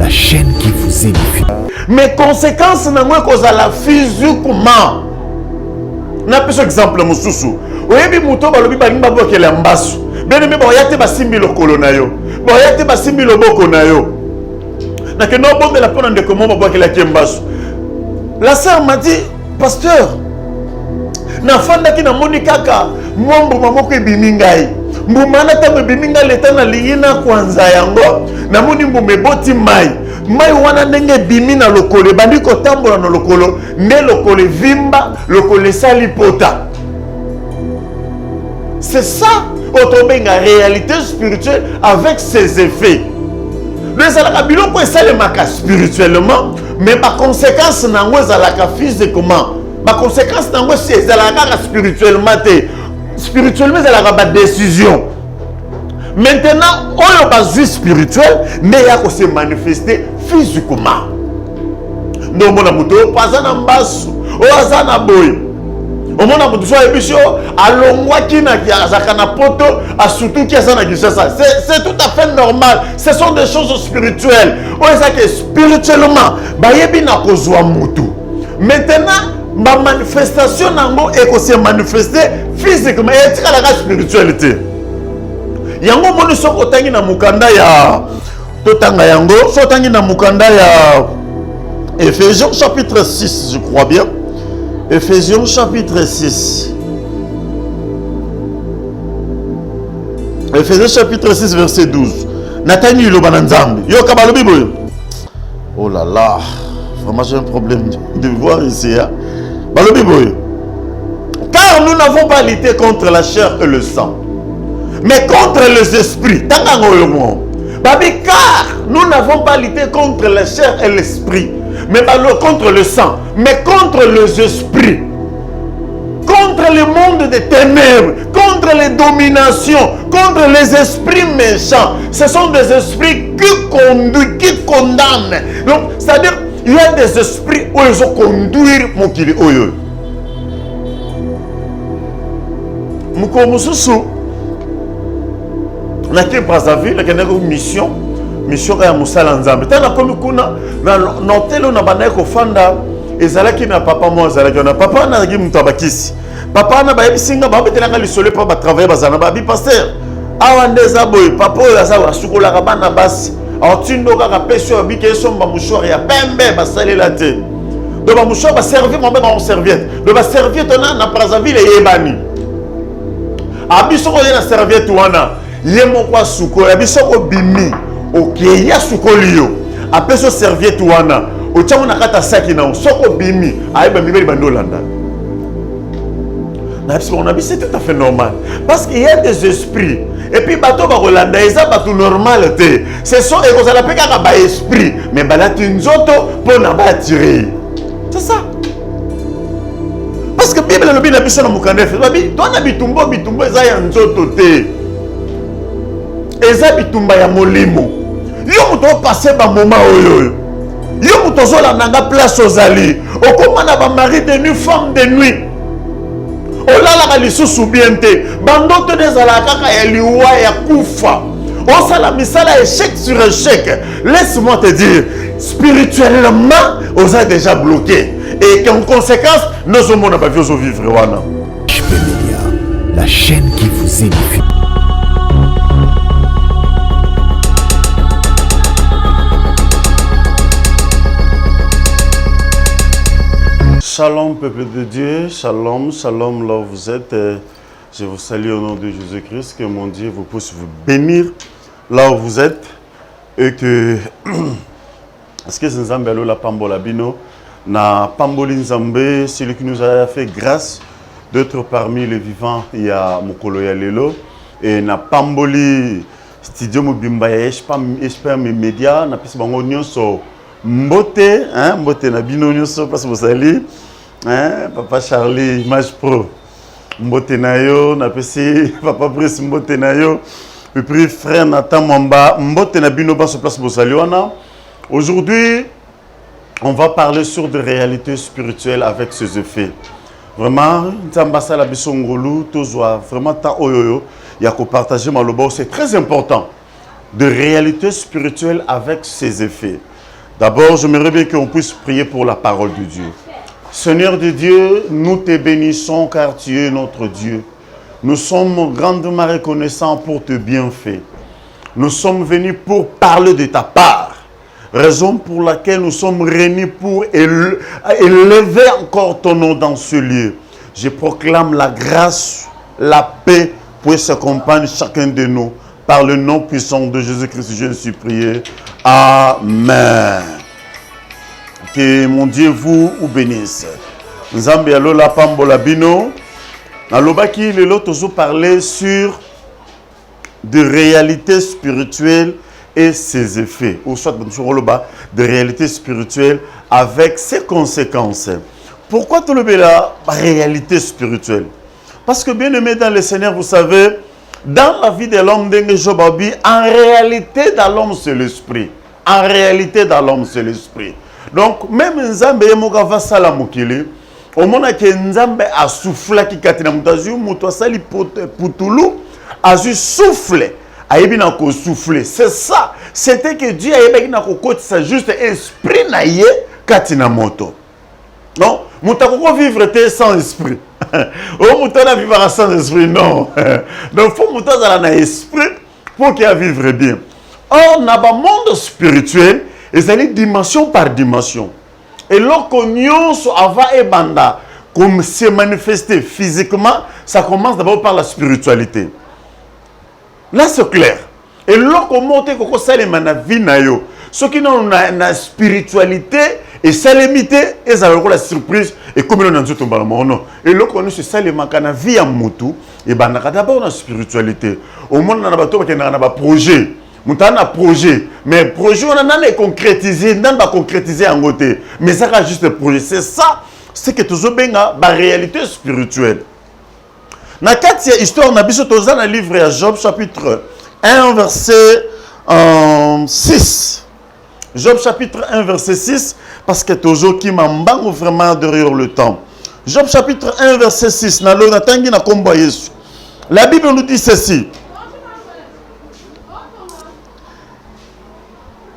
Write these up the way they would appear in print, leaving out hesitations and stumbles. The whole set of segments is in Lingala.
la chaîne qui vous édifie. Mais conséquences n'angwe kozala physiquement. Na peso exemple mususu. Oyebi muto balobi balingi babokela mbasu. Bien aimé boyate basimbi lokolo na yo. Boyate basimbi loboko na yo. Na ke no bonde la pona ndeko mo babokela kembasu. La sœur m'a dit, pasteur, na fanda ki na moni kaka mombo mamoko ebimi ngai. Mbumana tango ebimi ngai leta na lingina kwanza yango. Na moni mbume boti mai. Mai wana ndenge ebimi na lokolo ebandi kotambola na lokolo nde lokolo vimba lokolo sali pota. C'est ça otobenga réalité spirituelle avec ses effets. Le salaka biloko esalemaka spirituellement mais par conséquence nango ezalaka physiquement. Par conséquence nango ezalaka spirituellement te. Spirituellement ezalaka ba décision. Maintenant, on a base spirituel, mais il y a se manifester physiquement. Non, mon amour, pas un ambassou, ou un boy. Au mon amour, tu as épiché à l'ongwa qui n'a qu'à poto, à surtout qui a ça. C'est tout à fait normal. Ce sont des choses spirituelles. On est que spirituellement, bayebi na kozwa mutu. Maintenant, ma manifestation nango est se manifester physiquement et c'est la spiritualité. Yango moni soko tangi na mukanda ya totanga yango so tangi na mukanda ya Ephésiens chapitre 6 je crois bien. Ephésiens chapitre 6. Ephésiens chapitre 6 verset 12. Natani lo bananzambe. Yo kabalo bibo. Oh là là. Vraiment j'ai un problème de voir ici hein. Balo bibo. Car nous n'avons pas lutté contre la chair et le sang, mais contre les esprits. Car nous n'avons pas lutté contre la chair et l'esprit, mais contre le sang, mais contre les esprits, contre le monde des ténèbres, contre les dominations, contre les esprits méchants. Ce sont des esprits qui conduisent, qui condamnent. Donc, c'est-à-dire, il y a des esprits où ils ont conduit mon kili oyo. Mukomususu. Na ke Brazzaville na kena ko mission ya musala nzambe tana komi kuna na hôtel na bana ko fanda ezalaki na papa mo ezalaki na papa na gi mutabakisi papa na ba yebisinga ba betelanga lisole pa ba travailler bazana ba bi pasteur awa ndeza boy papa oyo aza sukola ka bana basi atindo kaka peso bi ke somba mouchoir ya pembe basalela te do ba mouchoir ba servir mo ba serviette do ba serviette na Brazzaville yebani abiso ko na serviette wana yemo kwa suko yabisoko bimi okeya suko liyo apeso serviette wana ochango nakata saki na soko bimi ayeba mibeli bandolanda na biso on a c'est tout à fait normal parce qu'il y a des esprits et puis bato ba kolanda eza bato normal te ce sont et kozala peka ka ba esprit mais balati nzoto pona ba attirer c'est ça parce que Bible le bi na biso na mukandef babi to na bitumbo eza ya nzoto te. Eza bitumba ya molimo. Yo muto passer ba moment oyo. Yo muto zola nanga place ozali. Okomana ba mari de nuit, femme de nuit. Olala ka lisusu biente. Bandoto dezala kaka ya liwa ya kufa. Osala misala échec sur échec. Laisse-moi te dire, spirituellement, on a déjà bloqué. Et qu'en conséquence, nous sommes pas vivre wana. La chaîne qui vous édifie. Shalom peuple de Dieu, shalom, shalom là où vous êtes. Je vous salue au nom de Jésus-Christ, que mon Dieu vous puisse vous bénir là où vous êtes. Et que, est-ce que c'est Nzambe la Pambola Bino, na Pamboli Nzambe, celui qui nous a fait grâce d'être parmi les vivants, il y a Mokolo Yalelo, et na Pamboli Studio Mobimba, j'espère mes médias, na pisse bango nyonso mbote, hein, mbote na bino nyonso, parce que vous allez, hein, Papa Charlie, Image Pro, mbote na yo, na pisse Papa Brice mbote na yo, et puis frère Nathan Mamba, mbote na bino bas sur place Bosaliona. Aujourd'hui, on va parler sur des réalités spirituelles avec ses effets. Vraiment, Nzambasa la bisongolu, tozwa vraiment ta oyoyo, ya ko partager maloba, c'est très important. De réalités spirituelles avec ses effets. D'abord, j'aimerais bien qu'on puisse prier pour la parole de Dieu. Seigneur de Dieu, nous te bénissons car tu es notre Dieu. Nous sommes grandement reconnaissants pour tes bienfaits. Nous sommes venus pour parler de ta part. Raison pour laquelle nous sommes réunis pour élever encore ton nom dans ce lieu. Je proclame la grâce, la paix puisse accompagner chacun de nous. Par le nom puissant de Jésus-Christ, je suis prié. Amen. Que mon Dieu vous bénisse. Nzambe alola pambola bino. Nalobaki lelo tozo parler sur de réalités spirituelles et ses effets. Ou soit de réalités spirituelles avec ses conséquences. Pourquoi tout le la réalité spirituelle? Parce que bien aimé dans le Seigneur, vous savez, dans la vie de l'homme, en réalité, dans l'homme, c'est l'esprit. En réalité, dans l'homme, c'est l'esprit. Donc, même Nzambe Yemogava Salamukili, au moment que Nzambe a soufflé, qui katina mutazu, mutwasali putulu, a su souffler, a yebina ko souffler. C'est ça. C'était que Dieu a yebina ko kote sa juste esprit na ye katina moto. Non, mutakoko vivre sans esprit. Oh, mutana vivre sans esprit, non. Donc, il faut mutazala na esprit pour qu'il vivre bien. Or, dans le monde spirituel, ils allaient dimension par dimension. Et l'oconion ava et banda, comme se manifester physiquement, ça commence d'abord par la spiritualité. Là, c'est clair. Et l'oconion, c'est la vie na yo. Ceux qui ont la spiritualité, et ça limité, ils ont la surprise, et comme ils ont dit, et l'oconion, c'est ça, les la vie à Moutou, et d'abord la spiritualité. Au monde, on a un projet. Nous avons un projet, mais le projet, on a concrétisé, on a concrétisé en côté. Mais ça reste juste un projet. C'est ça, c'est que toujours bien la réalité spirituelle. Dans la histoire, on a vu dans le livre de Job, chapitre 1, verset 6. Job, chapitre 1, verset 6, parce que toujours qui m'embarque vraiment derrière le temps. Job, chapitre 1, verset 6. La Bible nous dit ceci.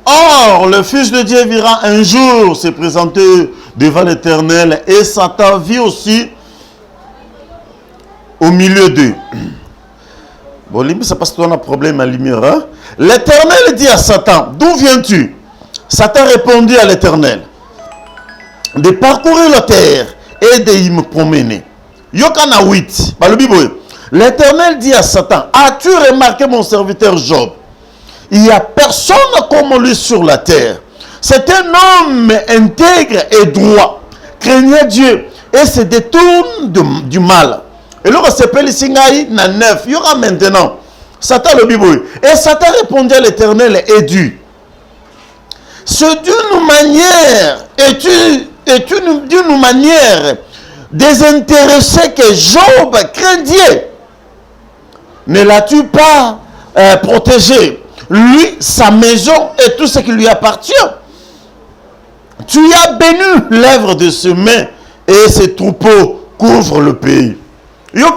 Or, le Fils de Dieu vira un jour se présenter devant l'Éternel et Satan vit aussi au milieu d'eux. Bon, ça passe toi un problème à lumière. Hein? L'Éternel dit à Satan, d'où viens-tu? Satan répondit à l'Éternel, de parcourir la terre et de y me promener. Yokana 8. L'Éternel dit à Satan, as-tu remarqué mon serviteur Job? Il n'y a personne comme lui sur la terre. C'est un homme intègre et droit, craignait Dieu et se détourne du mal. Et là, on s'appelle Singaï na 9. Il y aura maintenant Satan le Bible. Et Satan répondit à l'Éternel et dit, c'est d'une manière, d'une manière désintéressée que Job craint Dieu. Ne l'as-tu pas protégé? Lui, sa maison et tout ce qui lui appartient. Tu as béni l'œuvre de ses mains et ses troupeaux couvrent le pays. Il y a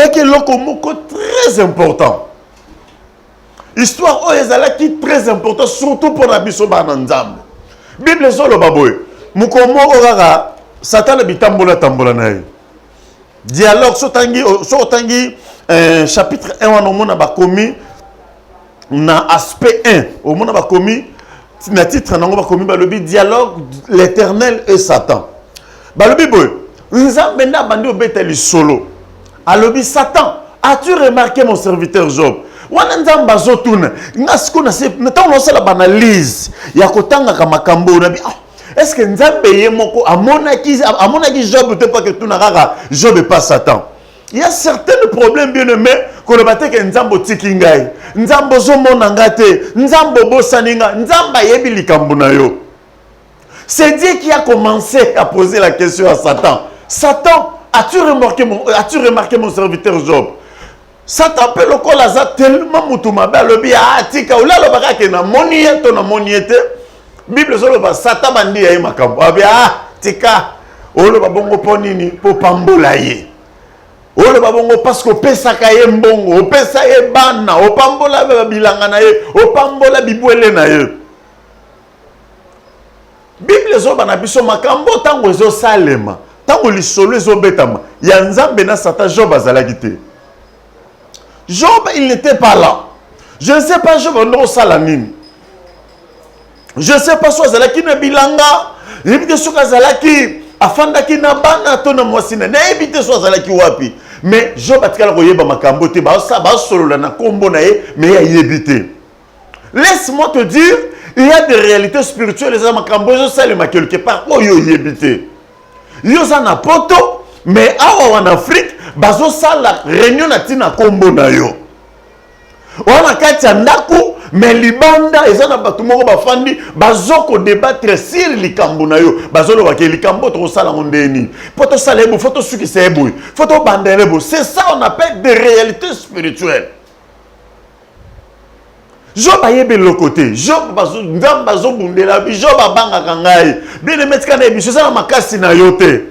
quelque chose très important. Histoire qui est très importante, surtout pour la mission d'Anzam. Bible est le baboy. Mukomo orara, Satan le bitambola tambola nae. Dialogue sotangi chapitre 1 on a commis na aspect 1 au monde a commis na titre na on commis le dialogue l'Éternel et Satan. Balobi boy, nzambe na bandi obeteli solo. Alobi Satan, as-tu remarqué mon serviteur Job? Wana nzamba zotuna ngasiko na se ntango la banalise ya kotanga ka makambo na bi est-ce que nzambe ye moko amonaki Job te pas que tout na rara Job et pas Satan. Il y a certains problèmes bien aimés qu'on ne bate que nzambo tikingai nzambo zomona ngate nzambo bosaninga nzamba yebi likambo na yo. C'est Dieu qui a commencé à poser la question à Satan. Satan, as-tu remarqué mon serviteur Job? Satan peut le colaza tellement mutuma le bia tika ou là le baka ke na moniete na moniete Bible solo ba Satan bandi ya makambo abia tika o le babongo ponini po pambola ye o le babongo parce que pesa ka ye mbongo o pesa ye bana o pambola ba bilanga na ye o pambola bibwele na ye Bible ezoba na biso makambo tango ezo salema tango lisolo ezo betama ya nzambe na Satan Job azalaki te. Job il n'était pas là. Je ne sais pas Job ndo salamini. Je ne sais pas so azalaki na bilanga, ebite so azalaki afandaki na bana to na mwasina na ebite so azalaki wapi. Mais Job atikala koyeba makambo te ba solola na kombo na ye mais ya yebite. Laisse-moi te dire, il y a des réalités spirituelles, les makambo zo salema quelque part oyo yebite. Yo za na poto mais awa en Afrique bazo sala réunion na tina kombo na yo. Wana kati ya ndako mais libanda ezana batu moko bafandi bazoko débattre sur likambo na yo bazolo ba ke likambo to sala ngondeni poto sala ebo photo suki sebo photo bandelebo. C'est ça on appelle des réalités spirituelles. Job ayebe le côté Job bazo ndam bazo bundela bi Job abanga kangai bien de mettre kana biso ça makasi na yote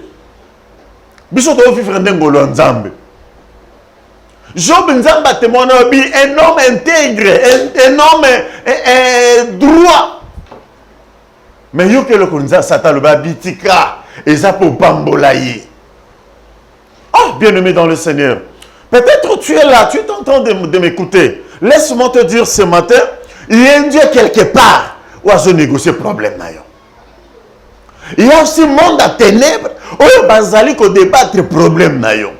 biso to vivre ndengolo nzambe. Job nzamba témoigne un homme intègre, un homme droit. Mais yo que le konza Satan le babitika et ça pour bambolaye. Oh, bien-aimé dans le Seigneur. Peut-être tu es là, tu es en train de m'écouter. Laisse-moi te dire ce matin, il y a un Dieu quelque part où je négocie problème na yo. Il y a aussi monde à ténèbres où bazali ko débattre problème na yo.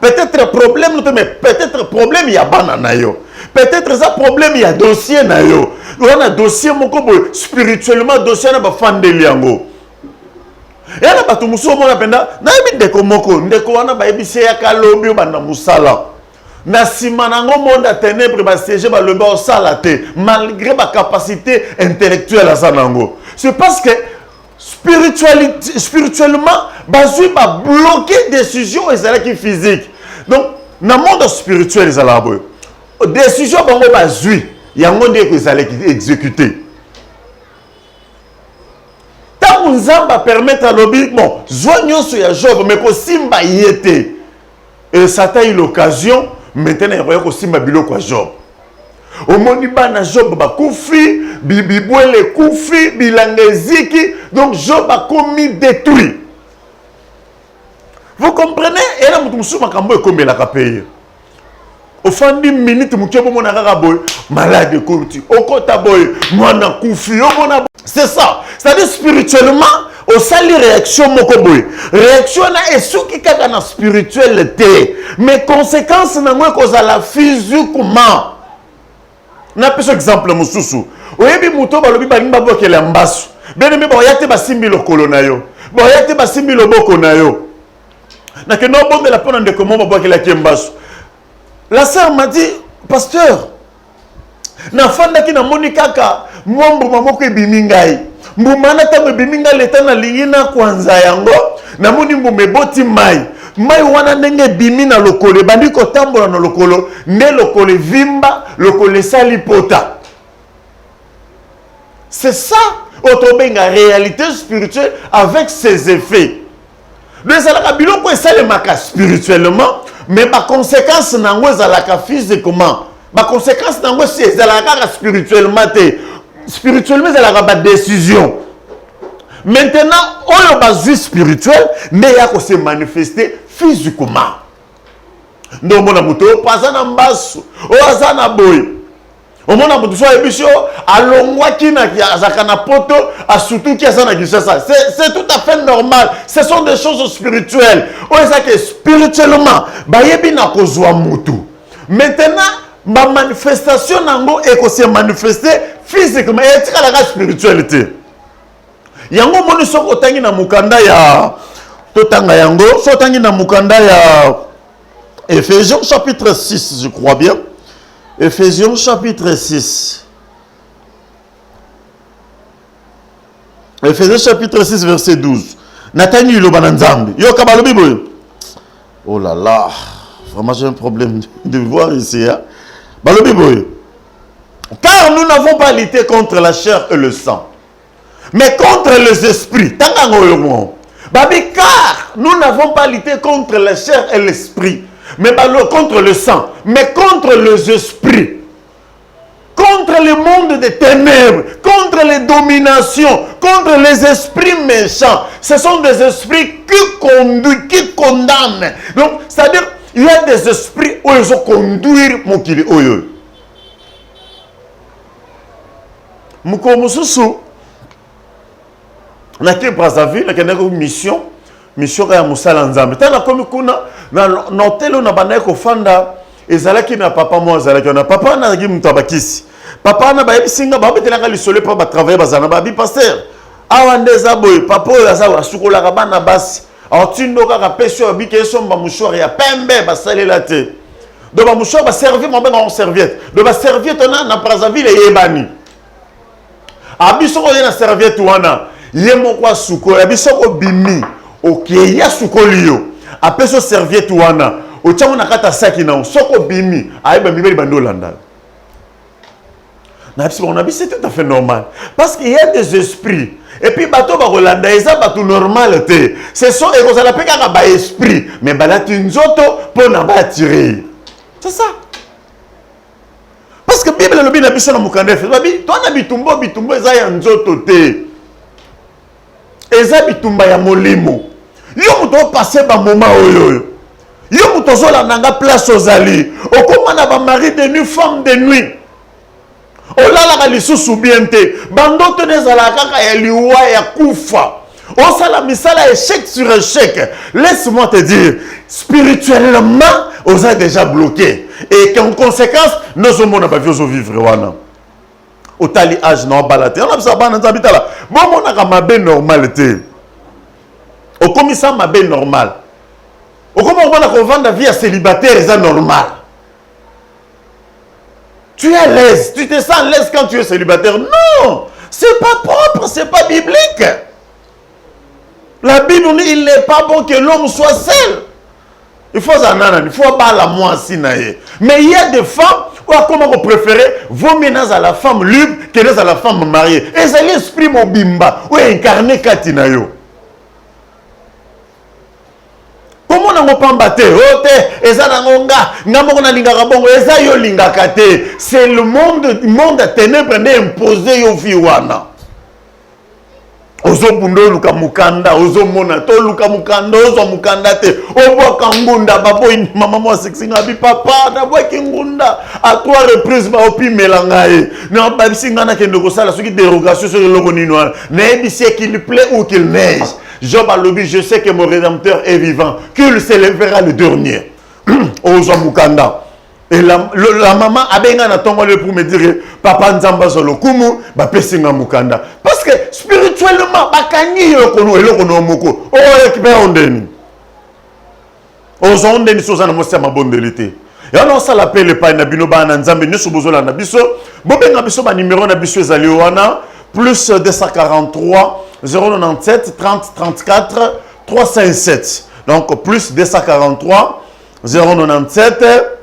Peut-être problème, mais peut-être problème il y a banana yo. Peut-être ça problème il y a dossier na yo. On a dossier moko spirituellement dossier na ba fandeli yango. Et là batu muso mona penda na yebi ndeko moko ndeko wana ba yebise ya kalobi bana musala. Na sima nango monde à ténèbres ba siège ba lobi o sala te malgré ba capacité intellectuelle à ça nango. C'est parce que spirituellement, bazui va bloquer décision et c'est qui physique. Donc, dans le monde spirituel, les alabos, décision bango bazui, il y a un monde que ça exécuter. Tant qu'on va permettre à l'objet, bon, joignons sur ya Job, mais qu'on simba y était. Et Satan a eu l'occasion, maintenant il y a un simba bilo quoi Job. Au moniba na Job ba kufi, bibibwele kufi, bilangeziki, donc Job a commis détruit. Vous comprenez? Et là, vous avez comme la paye. Au fin de minutes, vous avez malade de au côté boy, mwana kufi, c'est ça. C'est-à-dire spirituellement, au sali réaction mokoboy. Réaction na esu ki kaka na spiritualité. Mais conséquences na ngwe koza la physiquement. Na peso exemple mususu. Oyebi muto balobi balimba bokele mbasu. Bien aimé boyate basimbi lokolo na yo. Boyate basimbi loboko na yo. Na que non bon de la peine de comment bokele mbasu. La sœur m'a dit, pasteur, na fanda ki na moni kaka mwambu mamoko ebimi ngai. Mbumana tango ebimi ngai leta na lingina kwanza yango. Na moni mbume boti mai. Mai wana ndenge bimi na lokolo bandi ko tambola na lokolo ne lokolo vimba lokolo sali pota. C'est ça otobenga réalité spirituelle avec ses effets. Donc ça la biloko esale maka spirituellement mais par conséquence nango ezalaka physiquement. Par conséquence nango si ezalaka spirituellement te. Spirituellement ezalaka ba décision. Maintenant, on a besoin spirituel, mais il y a se manifester physiquement. Donc, on a muto, pas un ambasso, on a un boy. On a muto, soit ébicho, à l'ongwa qui n'a pas poto, à surtout qui a ça. C'est tout à fait normal. Ce sont des choses spirituelles. On a que spirituellement, bah yebi na kozwa mutu. Maintenant, ma manifestation nango est se manifester physiquement. Et c'est la spiritualité. Yango moni soko tangi na mukanda ya totanga yango so tangi na mukanda ya Ephésiens chapitre 6 je crois bien. Ephésiens chapitre 6. Ephésiens chapitre 6 verset 12. Natani lo bananzambi. Yo kabalobi boy. Oh là là, vraiment j'ai un problème de voir ici hein. Balobi boy. Car nous n'avons pas lutté contre la chair et le sang, mais contre les esprits. Car nous n'avons pas lutté contre la chair et l'esprit, mais contre le sang, mais contre les esprits. contre le monde des ténèbres, contre les dominations, contre les esprits méchants. Ce sont des esprits qui conduisent, qui condamnent. Donc, c'est-à-dire, il y a des esprits où ils ont conduire mon kili oyo. Mukomususu, na ki Brazzaville, na ki mission ya musala nzambe. Tana komi kuna na hôtel na bana ko fanda ezalaki na papa mo ezalaki na papa na gi mutabakisi. Papa na ba yebisinga ba betelanga lisole pa ba travailler bazana ba bi pasteur. Awa ndeza boy papa oyo aza sukola ka bana basi. Altindo kaka pesio bi ke somba mouchoir ya pembe ba salela te. Do ba mouchoir ba servir mo ben en serviette. Do ba serviette na Brazzaville yebani. Abiso ko na serviette wana ye moko suko abiso ko bimi OK ya suko liyo apeso serviette wana o tchango na kata saki na soko bimi aiba mibeli bandolanda na biso on a c'est tout à fait normal parce qu'il y a des esprits et puis bato ba rolanda eza bato normal te ce sont et ça la peka ba esprit mais balati nzoto pour na ba attirer c'est ça. Parce que Bible le bina biso na mukanda fe babi to na bitumbo eza ya nzoto te eza bitumba ya molimo yo muto passer ba moment oyo yo muto zola nanga place ozali okoma na ba mari de nuit femme de nuit olala ka lisusu bien te bandoto nezala kaka ya liwa ya kufa osala misala échec sur échec. Laisse-moi te dire spirituellement on a déjà bloqué et en conséquence nous sommes pas vivre wana otali âge na balate on a ça bana nzabitala bon mona ka mabe normal te au commissaire mabe normal au comment on va vendre vie à célibataire c'est normal. Tu es à l'aise, tu te sens à l'aise quand tu es célibataire. Non, c'est pas propre, c'est pas biblique. La Bible dit il n'est pas bon que l'homme soit seul. Il faut pas la moi sinaye. Mais il y a des femmes où comment on préférait vomir à la femme libre que à la femme mariée. Et c'est l'esprit mobimba où incarné katinayo. Comment on n'a pas battu? C'est le monde à ténèbres imposé au Fiwana. Ozo bundo luka mukanda, ozo mona to luka mukanda, ozo mukanda te. Obo kangunda babo mama mo sexinga bi papa na bwa kingunda à 3 reprises ba opi melangae. Na ba bisinga na kendo ko sala soki dérogation sur le logo ninoir. Na ebisi qu'il plaît ou qu'il neige. Job a lobby, je sais que mon rédempteur est vivant, qu'il s'élèvera le dernier. Ozo mukanda. Et la maman a bien attendu pour me dire papa nzamba zolo kumu ba pesinga mukanda parce que spirituellement bakangi yokono elokono moko o récupère ondeni ozondeni sozana mosia mabondelité ya non ça l'appelle pas na bino ba na nzambe nyoso bozola na biso bobenga biso ba numéro na biso ezali wana plus 243 097 30 34 357 donc plus 243 097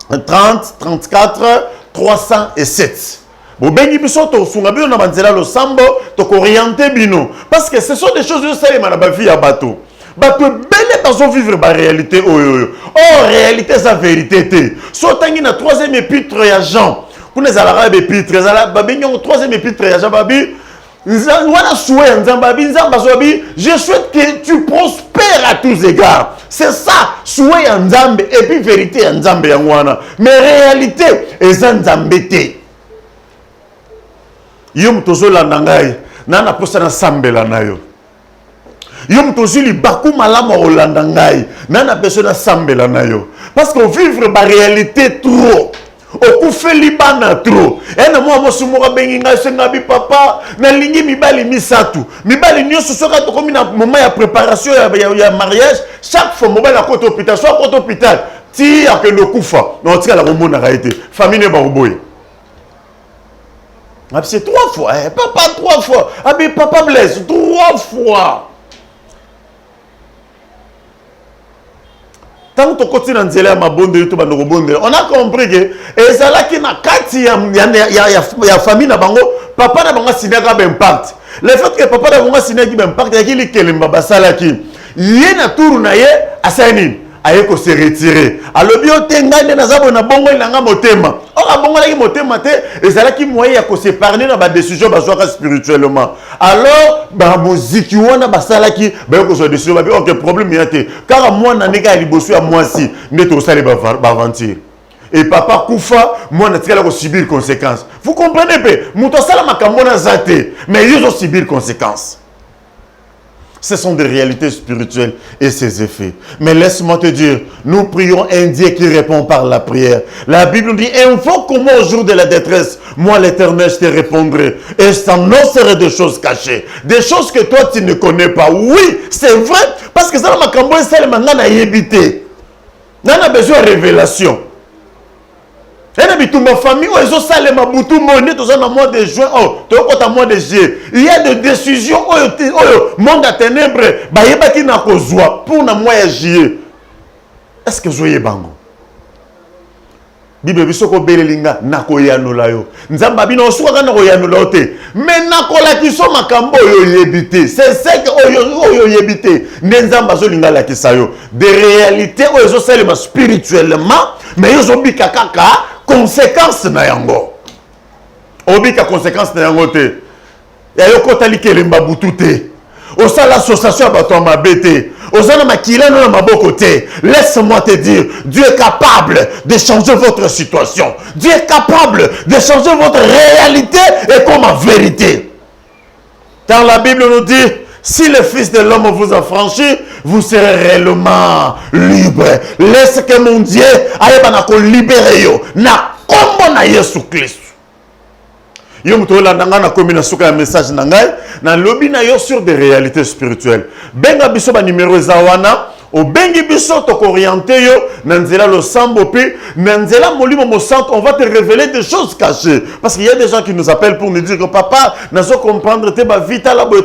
30, 34, 307. Bon, bengi biso to sunga bino na banzela lo sambo to orienter bino parce que ce sont des choses de ça na ba vie ya bato. Bato belle bazo vivre ba réalité oyo. Oh réalité sa vérité te. So tangi na 3e épître ya Jean. Kuna za la épître za ba bengi 3e épître ya Jean babi. Wana souhait nzambabi nzambazobi, je souhaite que tu prospères à tous égards. C'est ça, souhait nzambe et puis vérité nzambe yangwana. Mais réalité est nzambe te. Yom tozo la nangai, nana posa na sambela na yo. Yom tozo li baku malama olanda ngai, nana posa na sambela na yo. Parce que vivre ba réalité trop. Okufe libana trop. Ena mwa mosumoka bengi ngai senga bi papa na lingi mibali misatu. Mibali nyoso soka to komi na moment ya préparation ya mariage, chaque fois mobile à côté hôpital, soit côté hôpital, ti a que le kufa. Non tika la komona raité. Famille ne ba oboy. C'est 3 fois, papa 3 fois. Ah mais papa blesse 3 fois. Tant que tu as dit on a compris que et ça là qui na kati ya famille na bango papa na bango sinaka impact. Le fait que papa na bango sinaki impact ya kili kelemba basala ki yena tour na ye asani aye ko se retirer alobi otenga nde nazabo na bongo ilanga motema ora bongo la ki motema te ezalaki moyen ya ko s'épargner na ba décision bazwaka spirituellement alors ba muziki wana basalaki ba ko so décision ba OK problème ya te car moi na neka liboso ya mwasi nde to sala ba aventure et papa Koufa, moi, je vais subir conséquences. Vous comprenez pas? Mouto sala makambo na zate, mais ils ont subir conséquences. Ce sont des réalités spirituelles et ses effets. Mais laisse-moi te dire, nous prions un Dieu qui répond par la prière. La Bible nous dit, invoque-moi au jour de la détresse. Moi, l'Éternel, je te répondrai. Et je t'annoncerai des choses cachées. Des choses que toi, tu ne connais pas. Oui, c'est vrai. Parce que ça, makambo est seulement na yébité. On a besoin de révélation. Ma famille, ils ont salé ma boutou, monnaie, tout ça dans le mois de juin, mois de juillet. Il y a des décisions, monde à ténèbres, qui n'a pas joie pour le mois de juillet. Est-ce que vous avez bango? Bible bisoko belelinga nako yanula yo. Nzamba bino suka nako yanula te. Mais nako la kiso makambo yo yebité. C'est ça que oyo yebité. Nzamba zo linga la kisayo. Des réalités oyo zo salema spirituellement, mais yo zo bika kaka conséquences na yango. Obika conséquences na yango te. Ya yo kotali kelemba butute. Au sein de l'association laisse-moi te dire, Dieu est capable de changer votre situation. Dieu est capable de changer votre réalité et comme en vérité. Dans la Bible nous dit, si le Fils de l'homme vous affranchit, vous serez réellement libre. Laisse que mon Dieu aille libérer yo. Na kombo na Yesu Christ. Yo mutola nanga na komi na suka ya message na ngai na lobi na yo sur des réalités spirituelles. Benga biso ba numéro zawana o bengi biso to orienter yo na nzela lo sambo pe na nzela molimo mo centre on va te révéler des choses cachées parce qu'il y a des gens qui nous appellent pour nous dire que papa nazo comprendre te ba vita la bo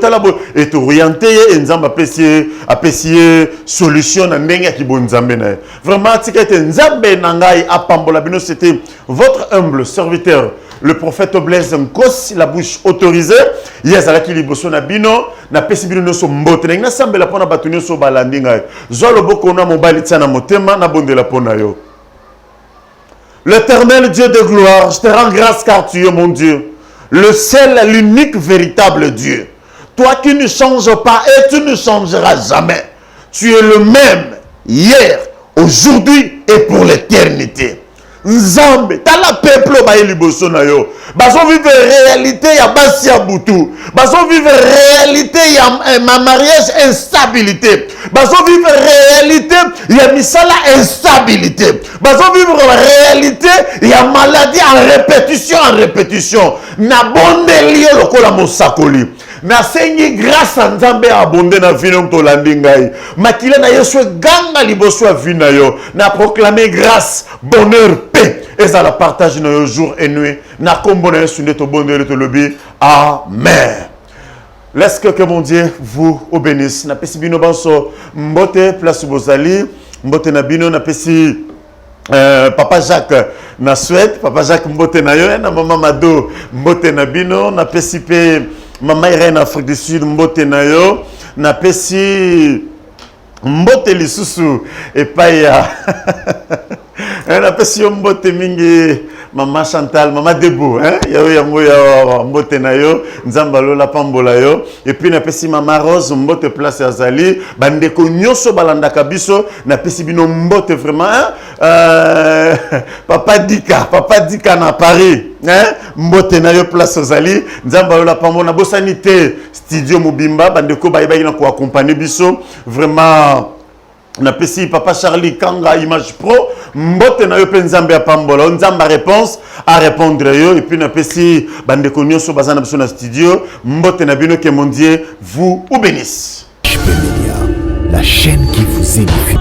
et te orienter et nzamba apprécier solution na ndenge ki bo nzambe na. Vraiment tikete nzambe na ngai apambola bino c'était votre humble serviteur le prophète Blaise Nkos, la bouche autorisée. Yazala ki liboso na bino, na pesi bino so mbote. Na sambela pona batunyo so balandinga. Zolo boko na mobali tsana motema na bondela pona yo. L'Éternel Dieu de gloire, je te rends grâce car tu es mon Dieu. Le seul, l'unique, véritable Dieu. Toi qui ne changes pas et tu ne changeras jamais. Tu es le même hier, aujourd'hui et pour l'éternité. Nzambe, tala peuple ba liboso na yo. Bazo vivre réalité ya basi ya butu. Bazo vivre réalité ya ma mariage instabilité. Bazo vivre réalité ya misala instabilité. Bazo vivre réalité ya maladie en répétition. Na bonde liyo lokola mosakoli. Na sengi grâce à Nzambe abondé na vie to landingai. Makile na Yesu ganga liboso ya vie na yo. Na proclamer grâce, bonheur, paix. Et ça la partage na yo jour et nuit. Na kombo na Yesu ndeto bonheur to lobi. Amen. Laisse que mon Dieu vous bénisse. Na pesi bino banso mbote place bozali. Mbote na bino na pesi Papa Jacques na Suède. Papa Jacques mbote na yo. Na maman Mado mbote na bino. Na pesi pe Maman Irène Afrique du Sud, mbote na yo, na pesi mbote lisusu epaya. Na pesi yo mbote mingi Maman Chantal, Maman Debo, hein? Yayo yango ya mbote na yo, nzamba lola pambola yo. Et puis na pesi Maman Rose mbote place ya Zali, bandeko nyoso balanda biso, na pesi bino mbote vraiment, hein? Papa Dika na Paris. Hein? Mbote na yo place Zali, nzamba lola pambola bosanité studio Mobimba, bandeko bayiba na ko accompagner biso, vraiment. Na pesi Papa Charlie Kanga Image Pro mbote na yo pe nzambe ya pambola nzamba réponse à répondre yo et puis na pesi bande konyo so bazana biso na studio mbote na bino que mon Dieu vous bénisse. HP Media, la chaîne qui vous édifie.